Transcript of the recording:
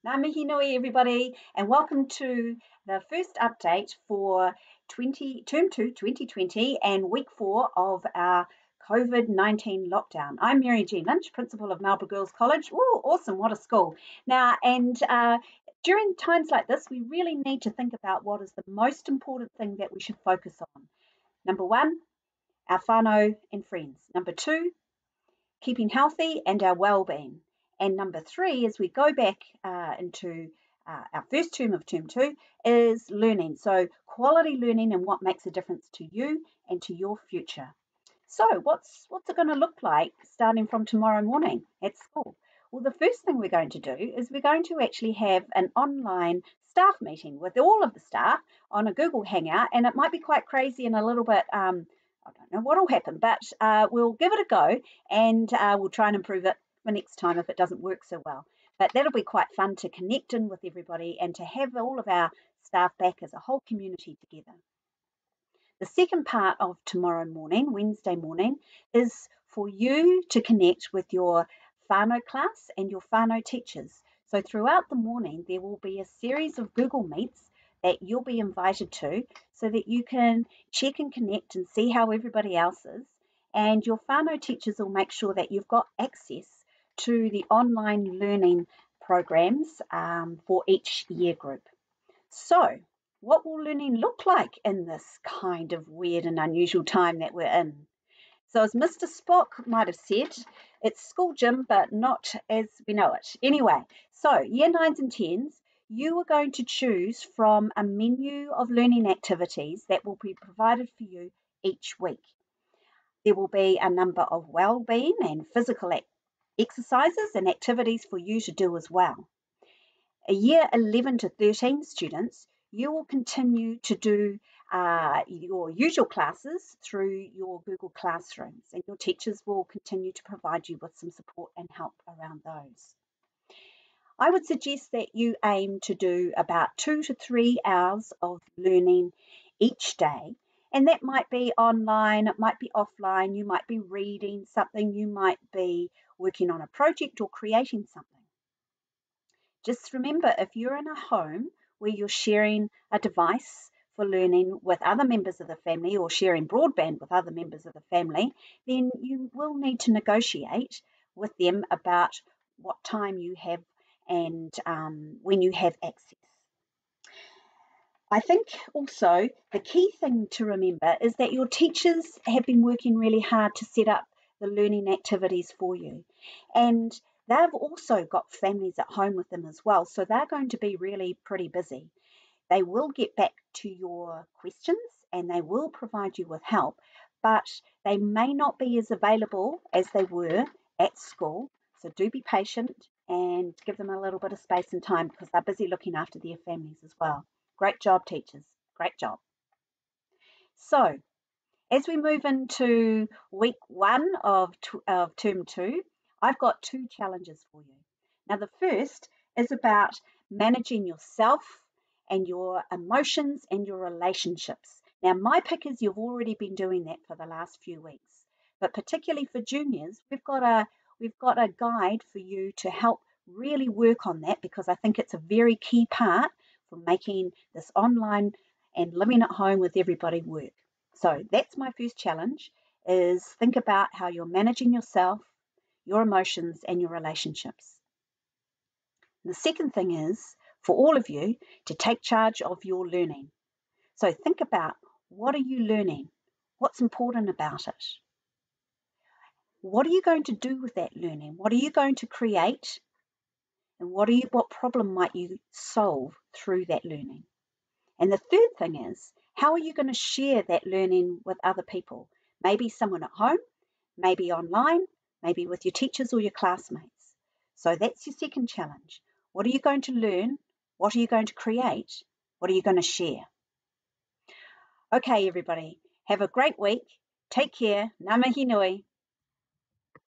Ngā mihi nui, everybody, and welcome to the first update for Term 2 2020 and Week 4 of our COVID-19 lockdown. I'm Mary-Jeanne Lynch, Principal of Marlborough Girls College. Ooh, awesome, what a school. During times like this, we really need to think about what is the most important thing that we should focus on. Number one, our whanau and friends. Number two, keeping healthy and our well-being. And number three, as we go back into our first term of Term 2, is learning. So quality learning and what makes a difference to you and to your future. So what's it going to look like starting from tomorrow morning at school? Well, the first thing we're going to do is we're going to actually have an online staff meeting with all of the staff on a Google Hangout, and it might be quite crazy and a little bit I don't know what will happen, but we'll give it a go and we'll try and improve it for next time if it doesn't work so well. But that'll be quite fun to connect in with everybody and to have all of our staff back as a whole community together. The second part of tomorrow morning, Wednesday morning, is for you to connect with your whanau class and your whanau teachers. So throughout the morning, there will be a series of Google Meets that you'll be invited to so that you can check and connect and see how everybody else is. And your whanau teachers will make sure that you've got access to the online learning programs for each year group. So, what will learning look like in this kind of weird and unusual time that we're in? So, as Mr. Spock might have said, it's school gym, but not as we know it. Anyway, so year 9s and 10s, you are going to choose from a menu of learning activities that will be provided for you each week. There will be a number of well-being and physical exercises and activities for you to do as well. A year 11 to 13 students, you will continue to do your usual classes through your Google Classrooms, and your teachers will continue to provide you with some support and help around those. I would suggest that you aim to do about 2 to 3 hours of learning each day, and that might be online, it might be offline, you might be reading something, you might be working on a project or creating something. Just remember, if you're in a home where you're sharing a device for learning with other members of the family or sharing broadband with other members of the family, then you will need to negotiate with them about what time you have and when you have access. I think also the key thing to remember is that your teachers have been working really hard to set up the learning activities for you. And they've also got families at home with them as well. So they're going to be really pretty busy. They will get back to your questions and they will provide you with help, but they may not be as available as they were at school. So do be patient and give them a little bit of space and time because they're busy looking after their families as well. Great job, teachers. Great job. So, as we move into week 1 of term 2, I've got 2 challenges for you. Now, the first is about managing yourself and your emotions and your relationships. Now, my pick is you've already been doing that for the last few weeks, but particularly for juniors, we've got a guide for you to help really work on that because I think it's a very key part for making this online and living at home with everybody work. So that's my first challenge, is think about how you're managing yourself, your emotions, and your relationships. And the second thing is for all of you to take charge of your learning. So think about, what are you learning? What's important about it? What are you going to do with that learning? What are you going to create? And what problem might you solve through that learning? And the third thing is, how are you going to share that learning with other people? Maybe someone at home, maybe online, maybe with your teachers or your classmates. So that's your second challenge. What are you going to learn? What are you going to create? What are you going to share? Okay, everybody, have a great week. Take care. Ngā mihi nui.